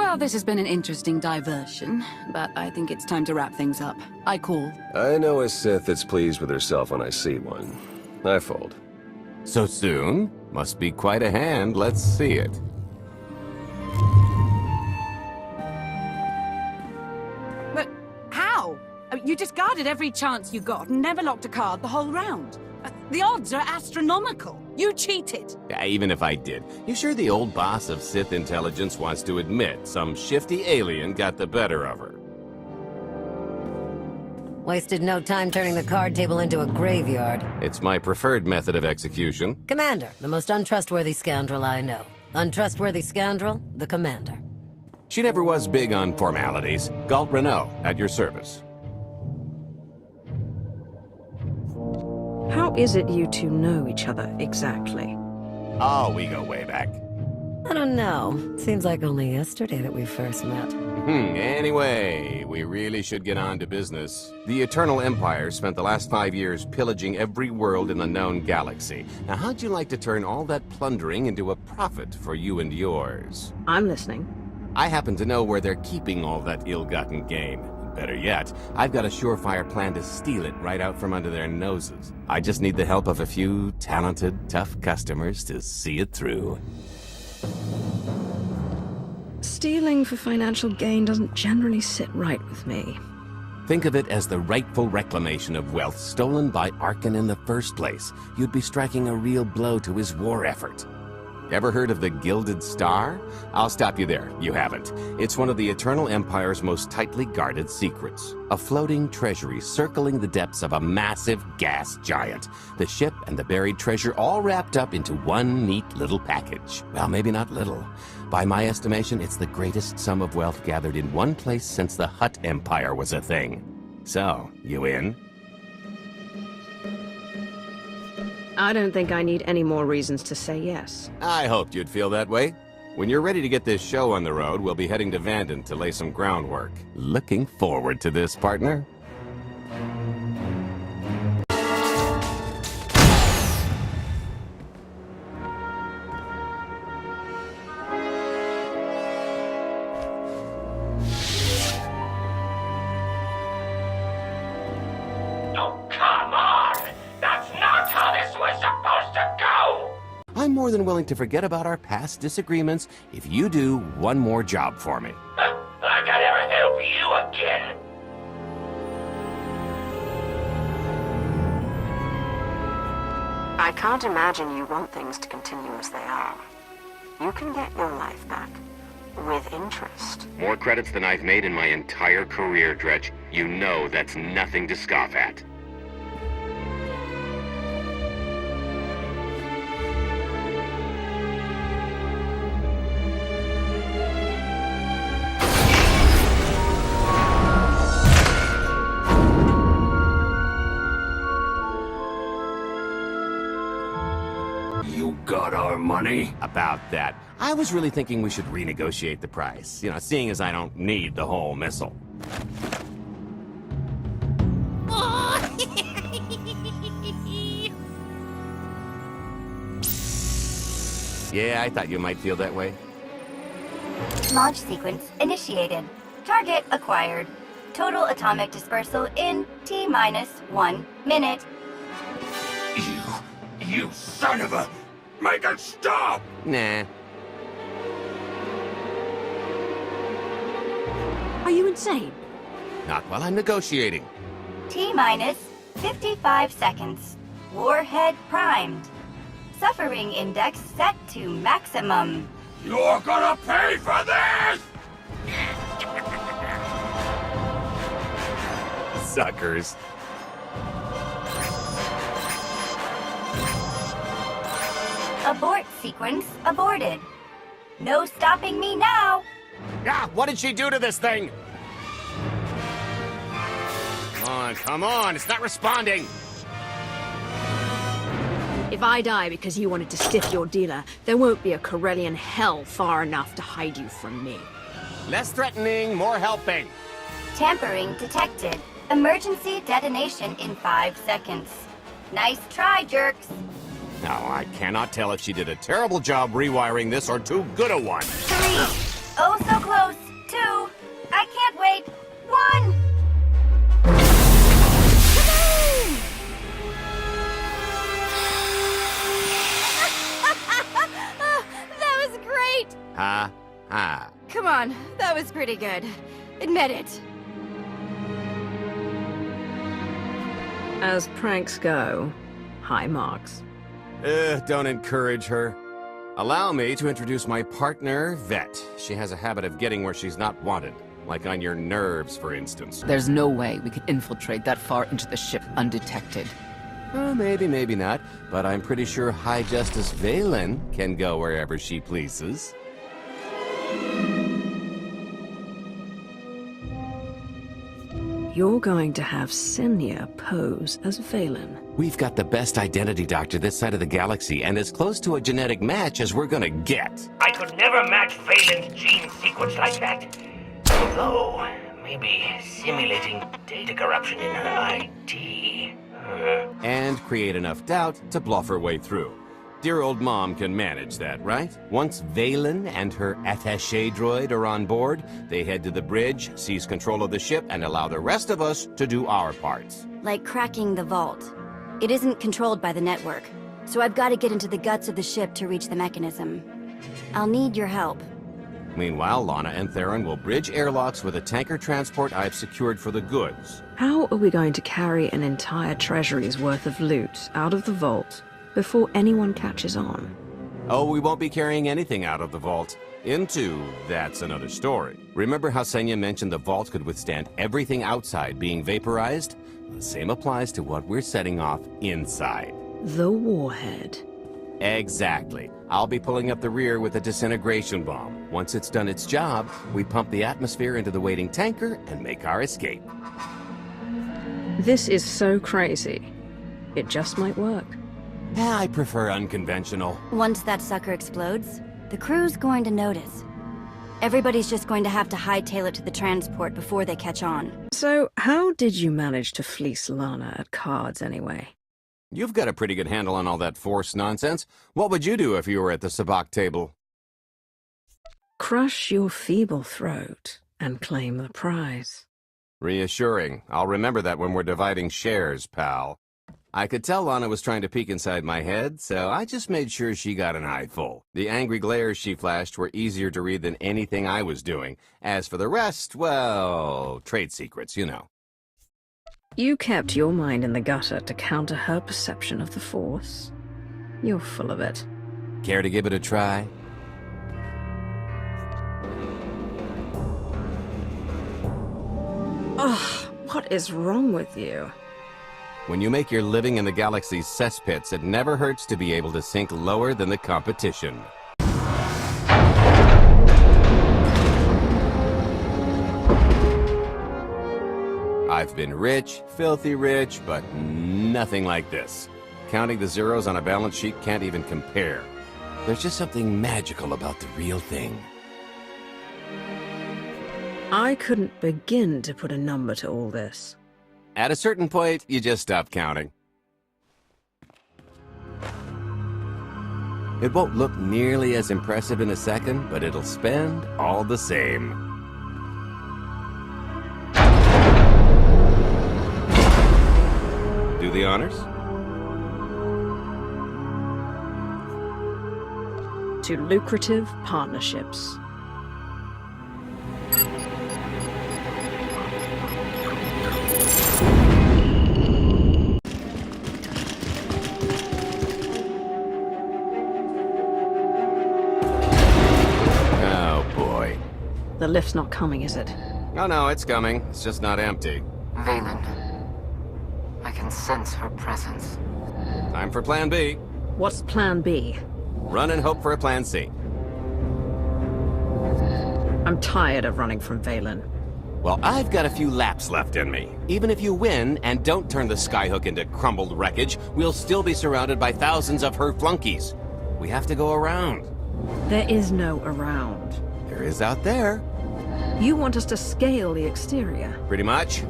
Well, this has been an interesting diversion, but I think it's time to wrap things up. I call. I know a Sith that's pleased with herself when I see one. I fold. So soon? Must be quite a hand. Let's see it. But how? You discarded every chance you got and never locked a card the whole round. The odds are astronomical. You cheated. Yeah, even if I did. You sure the old boss of Sith intelligence wants to admit some shifty alien got the better of her? Wasted no time turning the card table into a graveyard. It's my preferred method of execution. Commander, the most untrustworthy scoundrel I know. Untrustworthy scoundrel, the Commander. She never was big on formalities. Galt Renault, at your service. How is it you two know each other, exactly? Oh, we go way back. I don't know. Seems like only yesterday that we first met. Anyway, we really should get on to business. The Eternal Empire spent the last 5 years pillaging every world in the known galaxy. Now, how'd you like to turn all that plundering into a profit for you and yours? I'm listening. I happen to know where they're keeping all that ill-gotten gain. Better yet, I've got a surefire plan to steal it right out from under their noses. I just need the help of a few talented, tough customers to see it through. Stealing for financial gain doesn't generally sit right with me. Think of it as the rightful reclamation of wealth stolen by Arkan in the first place. You'd be striking a real blow to his war effort. Ever heard of the Gilded Star? I'll stop you there. You haven't. It's one of the Eternal Empire's most tightly guarded secrets. A floating treasury circling the depths of a massive gas giant. The ship and the buried treasure all wrapped up into one neat little package. Well, maybe not little. By my estimation, it's the greatest sum of wealth gathered in one place since the Hutt Empire was a thing. So, you in? I don't think I need any more reasons to say yes. I hoped you'd feel that way. When you're ready to get this show on the road, we'll be heading to Vanden to lay some groundwork. Looking forward to this, partner. I'm more than willing to forget about our past disagreements if you do one more job for me. I can never help you again. I can't imagine you want things to continue as they are. You can get your life back. With interest. More credits than I've made in my entire career, Dredge. You know that's nothing to scoff at. You got our money? About that. I was really thinking we should renegotiate the price. You know, seeing as I don't need the whole missile. Yeah, I thought you might feel that way. Launch sequence initiated. Target acquired. Total atomic dispersal in T-minus 1 minute. You son of a... Make it stop! Nah. Are you insane? Not while I'm negotiating. T-minus 55 seconds. Warhead primed. Suffering index set to maximum. You're gonna pay for this! Suckers. Abort sequence aborted. No stopping me now. Ah, what did she do to this thing? Come on, it's not responding. If I die because you wanted to stiff your dealer, there won't be a Corellian hell far enough to hide you from me. Less threatening, more helping. Tampering detected. Emergency detonation in 5 seconds. Nice try, jerks. Now, I cannot tell if she did a terrible job rewiring this or too good a one. 3. Oh, so close. Ha ha. Come on, that was pretty good. Admit it. As pranks go, high marks. Don't encourage her. Allow me to introduce my partner, Vet. She has a habit of getting where she's not wanted. Like on your nerves, for instance. There's no way we could infiltrate that far into the ship undetected. Maybe, maybe not. But I'm pretty sure High Justice Valen can go wherever she pleases. You're going to have Senya pose as Valen. We've got the best identity doctor this side of the galaxy, and as close to a genetic match as we're gonna get. I could never match Valen's gene sequence like that. Although, maybe simulating data corruption in her ID. And create enough doubt to bluff her way through. Dear old Mom can manage that, right? Once Valen and her attaché droid are on board, they head to the bridge, seize control of the ship, and allow the rest of us to do our parts. Like cracking the vault. It isn't controlled by the network, so I've got to get into the guts of the ship to reach the mechanism. I'll need your help. Meanwhile, Lana and Theron will bridge airlocks with a tanker transport I've secured for the goods. How are we going to carry an entire treasury's worth of loot out of the vault before anyone catches on? Oh, we won't be carrying anything out of the vault. That's another story. Remember how Senya mentioned the vault could withstand everything outside being vaporized? The same applies to what we're setting off inside. The warhead. Exactly. I'll be pulling up the rear with a disintegration bomb. Once it's done its job, we pump the atmosphere into the waiting tanker and make our escape. This is so crazy. It just might work. I prefer unconventional. Once that sucker explodes, the crew's going to notice. Everybody's just going to have to hightail it to the transport before they catch on. So, how did you manage to fleece Lana at cards anyway? You've got a pretty good handle on all that Force nonsense. What would you do if you were at the sabacc table? Crush your feeble throat and claim the prize. Reassuring. I'll remember that when we're dividing shares, pal. I could tell Lana was trying to peek inside my head, so I just made sure she got an eye full. The angry glares she flashed were easier to read than anything I was doing. As for the rest, well, trade secrets, you know. You kept your mind in the gutter to counter her perception of the Force. You're full of it. Care to give it a try? Ugh, what is wrong with you? When you make your living in the galaxy's cesspits, it never hurts to be able to sink lower than the competition. I've been rich, filthy rich, but nothing like this. Counting the zeros on a balance sheet can't even compare. There's just something magical about the real thing. I couldn't begin to put a number to all this. At a certain point, you just stop counting. It won't look nearly as impressive in a second, but it'll spend all the same. Do the honors? To lucrative partnerships. The lift's not coming, is it? Oh no, it's coming. It's just not empty. Valen. I can sense her presence. Time for Plan B. What's Plan B? Run and hope for a Plan C. I'm tired of running from Valen. Well, I've got a few laps left in me. Even if you win and don't turn the skyhook into crumbled wreckage, we'll still be surrounded by thousands of her flunkies. We have to go around. There is no around. There is out there. You want us to scale the exterior? Pretty much.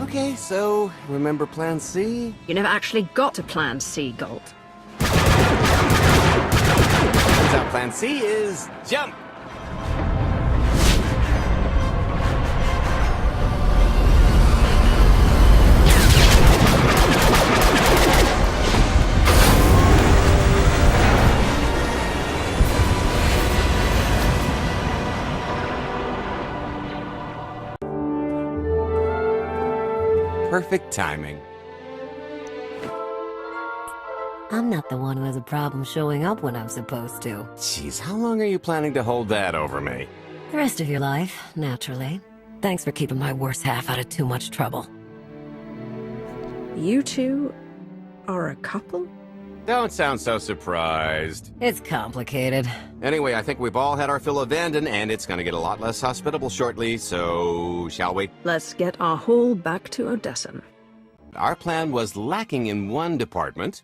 Okay, so remember Plan C? You never actually got to Plan C, Galt. Turns out Plan C is jump. perfect timing. I'm not the one who has a problem showing up when I'm supposed to. Jeez, how long are you planning to hold that over me? The rest of your life, naturally. Thanks for keeping my worse half out of too much trouble. You two are a couple? Don't sound so surprised. It's complicated. Anyway, I think we've all had our fill of Vanden, and it's gonna get a lot less hospitable shortly, so shall we? Let's get our haul back to Odessa. Our plan was lacking in one department.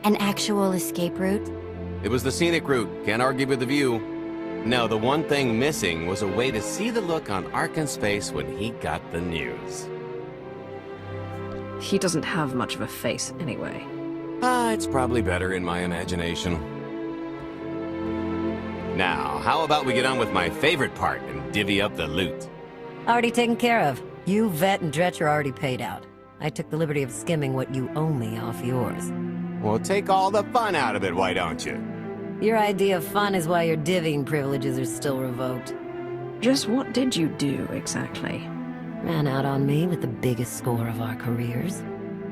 An actual escape route? It was the scenic route, can't argue with the view. No, the one thing missing was a way to see the look on Arkan's face when he got the news. He doesn't have much of a face anyway. It's probably better in my imagination. Now, how about we get on with my favorite part and divvy up the loot? Already taken care of. You, Vet, and Dretch are already paid out. I took the liberty of skimming what you owe me off yours. Well, take all the fun out of it, why don't you? Your idea of fun is why your divvying privileges are still revoked. Just what did you do, exactly? Ran out on me with the biggest score of our careers.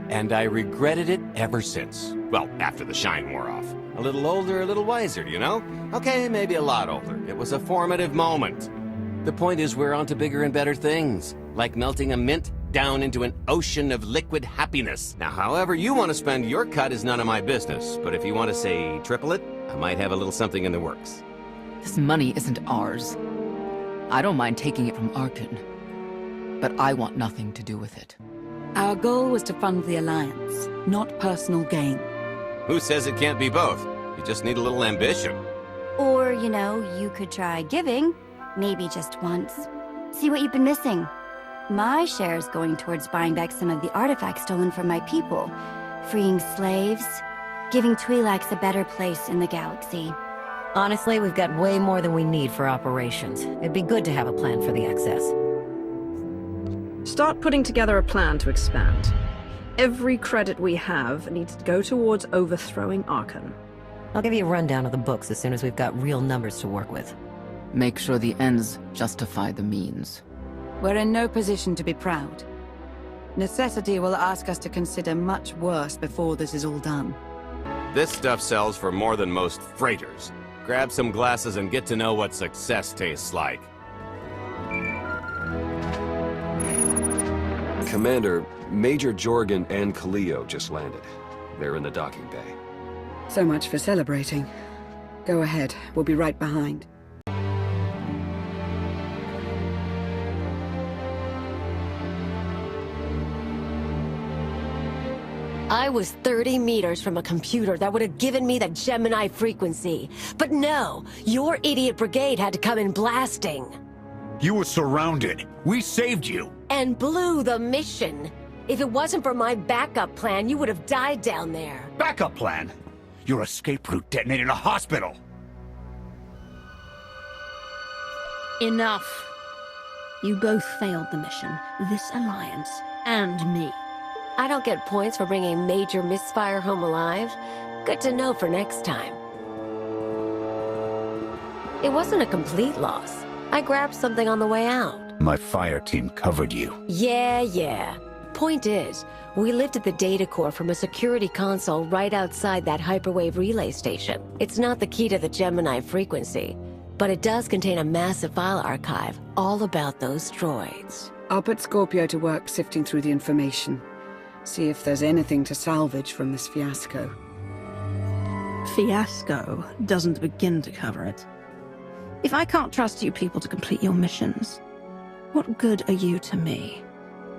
And I regretted it ever since. Well, after the shine wore off. A little older, a little wiser, you know? Okay, maybe a lot older. It was a formative moment. The point is we're on to bigger and better things, like melting a mint down into an ocean of liquid happiness. Now, however you want to spend your cut is none of my business, but if you want to say triple it, I might have a little something in the works. This money isn't ours. I don't mind taking it from Arkan, but I want nothing to do with it. Our goal was to fund the Alliance, not personal gain. Who says it can't be both? You just need a little ambition. Or, you know, you could try giving. Maybe just once. See what you've been missing. My share is going towards buying back some of the artifacts stolen from my people, freeing slaves, giving Twi'leks a better place in the galaxy. Honestly, we've got way more than we need for operations. It'd be good to have a plan for the excess. Start putting together a plan to expand. Every credit we have needs to go towards overthrowing Arkan. I'll give you a rundown of the books as soon as we've got real numbers to work with. Make sure the ends justify the means. We're in no position to be proud. Necessity will ask us to consider much worse before this is all done. This stuff sells for more than most freighters. Grab some glasses and get to know what success tastes like. Commander, Major Jorgen and Kaleo just landed. They're in the docking bay. So much for celebrating. Go ahead, we'll be right behind. I was 30 meters from a computer that would have given me the Gemini frequency. But no, your idiot brigade had to come in blasting. You were surrounded. We saved you. And blew the mission. If it wasn't for my backup plan, you would have died down there. Backup plan? Your escape route detonated a hospital. Enough. You both failed the mission, this alliance, and me. I don't get points for bringing Major Misfire home alive. Good to know for next time. It wasn't a complete loss. I grabbed something on the way out. My fire team covered you. Yeah. Point is, we lifted the data core from a security console right outside that hyperwave relay station. It's not the key to the Gemini frequency, but it does contain a massive file archive all about those droids. I'll put Scorpio to work sifting through the information. See if there's anything to salvage from this fiasco. Fiasco doesn't begin to cover it. If I can't trust you people to complete your missions, what good are you to me?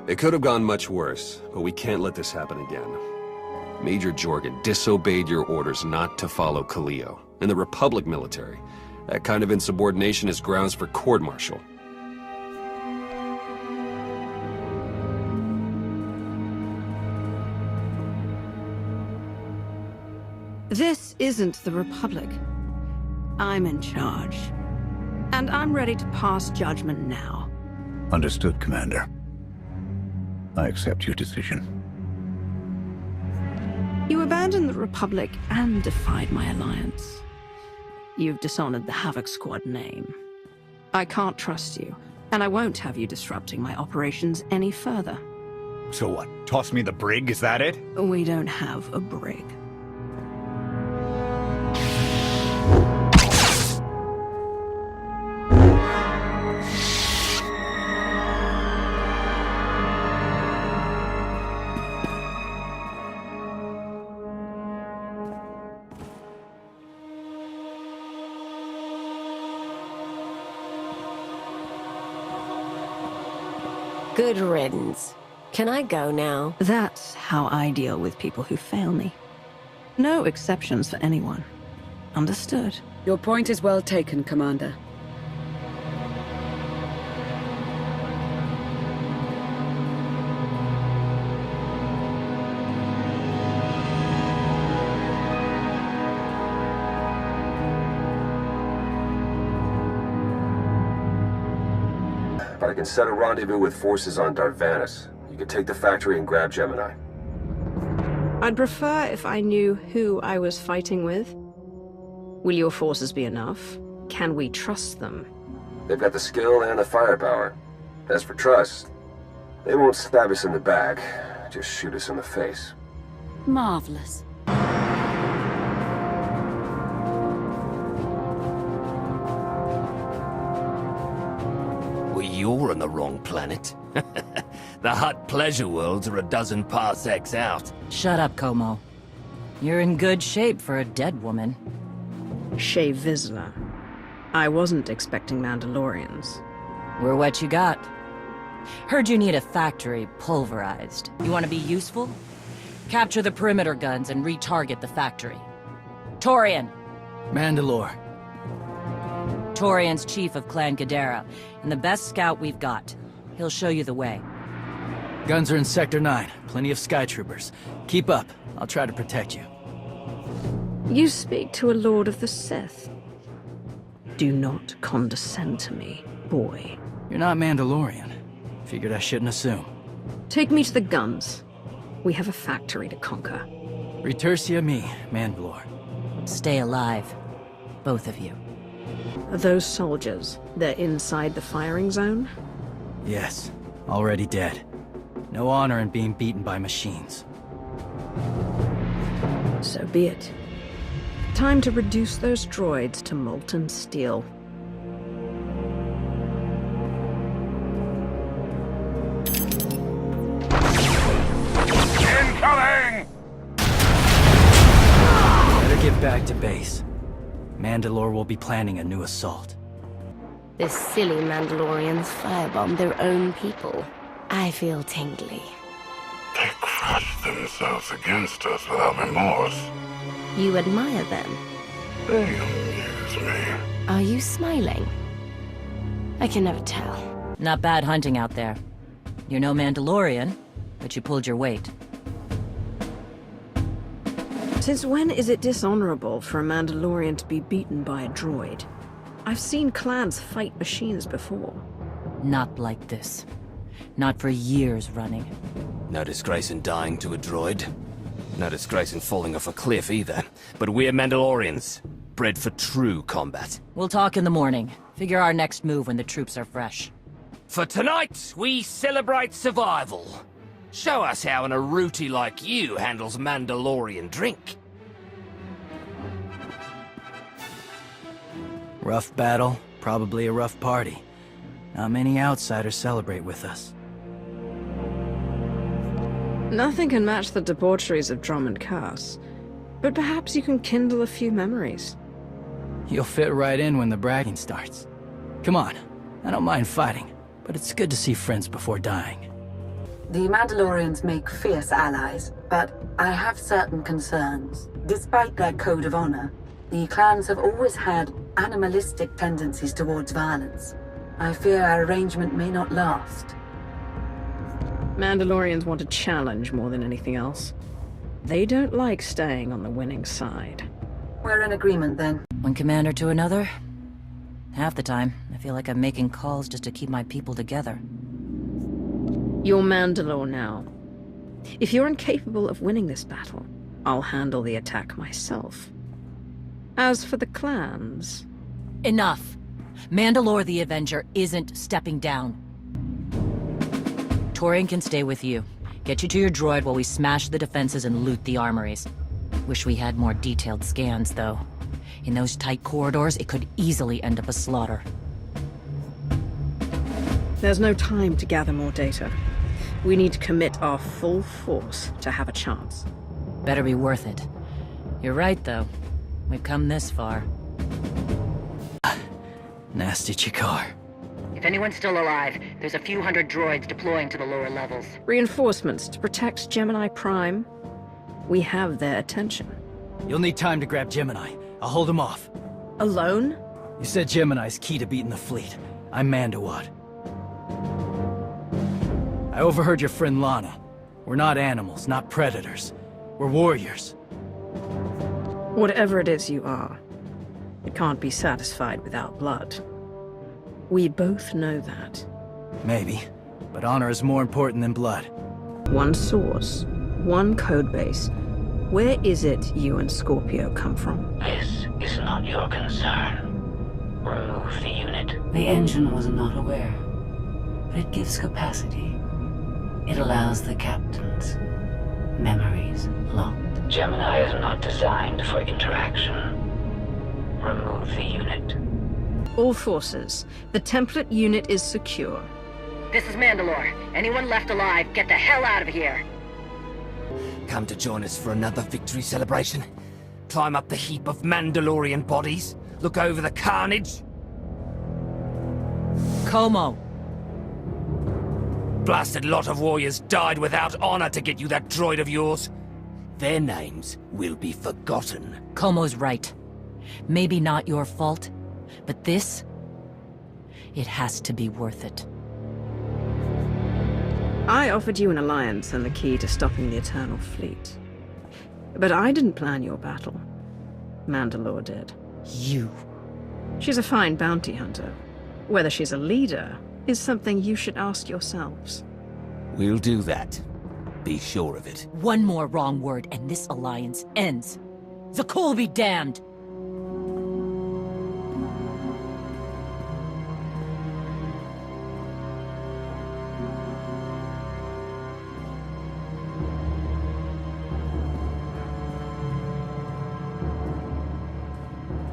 It could have gone much worse, but we can't let this happen again. Major Jorgen disobeyed your orders not to follow Kaleo and the Republic military. That kind of insubordination is grounds for court-martial. This isn't the Republic. I'm in charge. And I'm ready to pass judgment now. Understood, Commander. I accept your decision. You abandoned the Republic and defied my alliance. You've dishonored the Havoc Squad name. I can't trust you, and I won't have you disrupting my operations any further. So what? Toss me the brig, is that it? We don't have a brig. Good riddance. Can I go now? That's how I deal with people who fail me. No exceptions for anyone. Understood. Your point is well taken, Commander. I can set a rendezvous with forces on Darvanis. You can take the factory and grab Gemini. I'd prefer if I knew who I was fighting with. Will your forces be enough? Can we trust them? They've got the skill and the firepower. As for trust, they won't stab us in the back, just shoot us in the face. Marvelous. Well, you're on the wrong planet. The Hutt pleasure worlds are a dozen parsecs out. Shut up, Como. You're in good shape for a dead woman. Shay Vizsla. I wasn't expecting Mandalorians. We're what you got. Heard you need a factory pulverized. You want to be useful? Capture the perimeter guns and retarget the factory. Torian! Mandalore. Torian's chief of Clan Ghidorah, and the best scout we've got. He'll show you the way. Guns are in Sector 9. Plenty of Sky Troopers. Keep up. I'll try to protect you. You speak to a Lord of the Sith. Do not condescend to me, boy. You're not Mandalorian. Figured I shouldn't assume. Take me to the guns. We have a factory to conquer. Retursia me, Mandalore. Stay alive. Both of you. Those soldiers, they're inside the firing zone? Yes. Already dead. No honor in being beaten by machines. So be it. Time to reduce those droids to molten steel. Incoming! Better get back to base. Mandalore will be planning a new assault. The silly Mandalorians firebombed their own people. I feel tingly. They crushed themselves against us without remorse. You admire them? They amuse me. Are you smiling? I can never tell. Not bad hunting out there. You're no Mandalorian, but you pulled your weight. Since when is it dishonorable for a Mandalorian to be beaten by a droid? I've seen clans fight machines before. Not like this. Not for years running. No disgrace in dying to a droid. No disgrace in falling off a cliff either. But we're Mandalorians, bred for true combat. We'll talk in the morning. Figure our next move when the troops are fresh. For tonight, we celebrate survival. Show us how an Aruti like you handles Mandalorian drink. Rough battle, probably a rough party. Not many outsiders celebrate with us. Nothing can match the debaucheries of Drummond Cass, but perhaps you can kindle a few memories. You'll fit right in when the bragging starts. Come on, I don't mind fighting, but it's good to see friends before dying. The Mandalorians make fierce allies, but I have certain concerns. Despite their code of honor, the clans have always had animalistic tendencies towards violence. I fear our arrangement may not last. Mandalorians want a challenge more than anything else. They don't like staying on the winning side. We're in agreement then. One commander to another? Half the time, I feel like I'm making calls just to keep my people together. You're Mandalore now. If you're incapable of winning this battle, I'll handle the attack myself. As for the clans... Enough! Mandalore the Avenger isn't stepping down. Torian can stay with you. Get you to your droid while we smash the defenses and loot the armories. Wish we had more detailed scans, though. In those tight corridors, it could easily end up a slaughter. There's no time to gather more data. We need to commit our full force to have a chance. Better be worth it. You're right, though. We've come this far. Nasty Chikar. If anyone's still alive, there's a few hundred droids deploying to the lower levels. Reinforcements to protect Gemini Prime. We have their attention. You'll need time to grab Gemini. I'll hold him off. Alone? You said Gemini's key to beating the fleet. I'm Mandawad. I overheard your friend Lana. We're not animals, not predators. We're warriors. Whatever it is you are, it can't be satisfied without blood. We both know that. Maybe, but honor is more important than blood. One source, one codebase. Where is it you and Scorpio come from? This is not your concern. Remove the unit. The engine was not aware, but it gives capacity. It allows the captain's memories locked. Gemini is not designed for interaction. Remove the unit. All forces, the template unit is secure. This is Mandalore. Anyone left alive, get the hell out of here! Come to join us for another victory celebration? Climb up the heap of Mandalorian bodies? Look over the carnage? Como. Blasted lot of warriors died without honor to get you that droid of yours. Their names will be forgotten. Como's right. Maybe not your fault, but this... it has to be worth it. I offered you an alliance and the key to stopping the Eternal Fleet. But I didn't plan your battle. Mandalore did. You. She's a fine bounty hunter. Whether she's a leader is something you should ask yourselves. We'll do that. Be sure of it. One more wrong word and this alliance ends. Zakul be damned!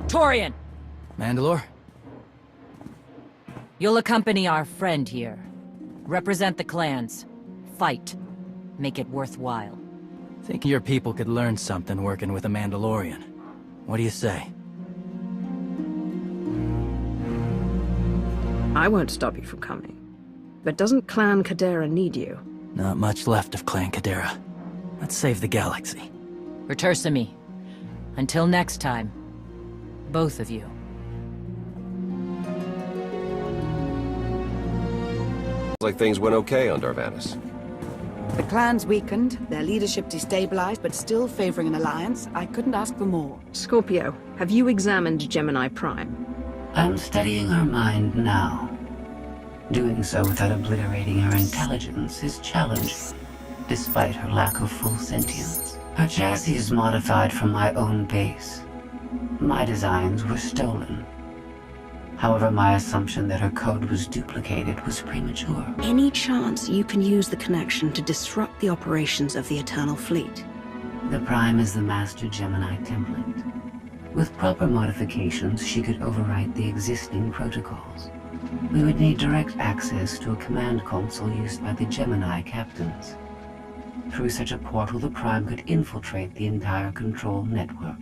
Torian! Mandalore? You'll accompany our friend here. Represent the clans. Fight. Make it worthwhile. Think your people could learn something working with a Mandalorian. What do you say? I won't stop you from coming. But doesn't Clan Kadera need you? Not much left of Clan Kadera. Let's save the galaxy. Retursami. Until next time. Both of you. Like things went okay on Darvanis. The clan's weakened, their leadership destabilized, but still favoring an alliance. I couldn't ask for more. Scorpio, have you examined Gemini Prime? I'm studying her mind now. Doing so without obliterating her intelligence is challenging, despite her lack of full sentience. Her chassis is modified from my own base. My designs were stolen. However, my assumption that her code was duplicated was premature. Any chance you can use the connection to disrupt the operations of the Eternal Fleet? The Prime is the master Gemini template. With proper modifications, she could overwrite the existing protocols. We would need direct access to a command console used by the Gemini captains. Through such a portal, the Prime could infiltrate the entire control network.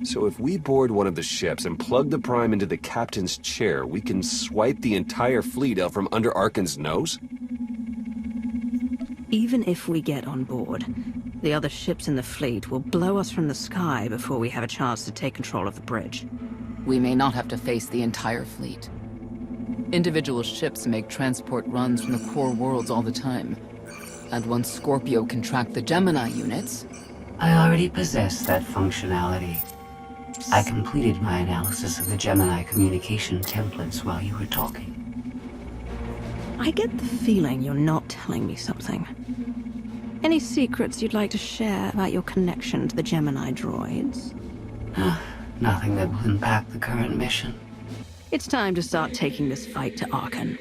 So if we board one of the ships and plug the Prime into the captain's chair, we can swipe the entire fleet out from under Arkan's nose? Even if we get on board, the other ships in the fleet will blow us from the sky before we have a chance to take control of the bridge. We may not have to face the entire fleet. Individual ships make transport runs from the core worlds all the time. And once Scorpio can track the Gemini units... I already possess that functionality. I completed my analysis of the Gemini communication templates while you were talking. I get the feeling you're not telling me something. Any secrets you'd like to share about your connection to the Gemini droids? Nothing that will impact the current mission. It's time to start taking this fight to Arkan.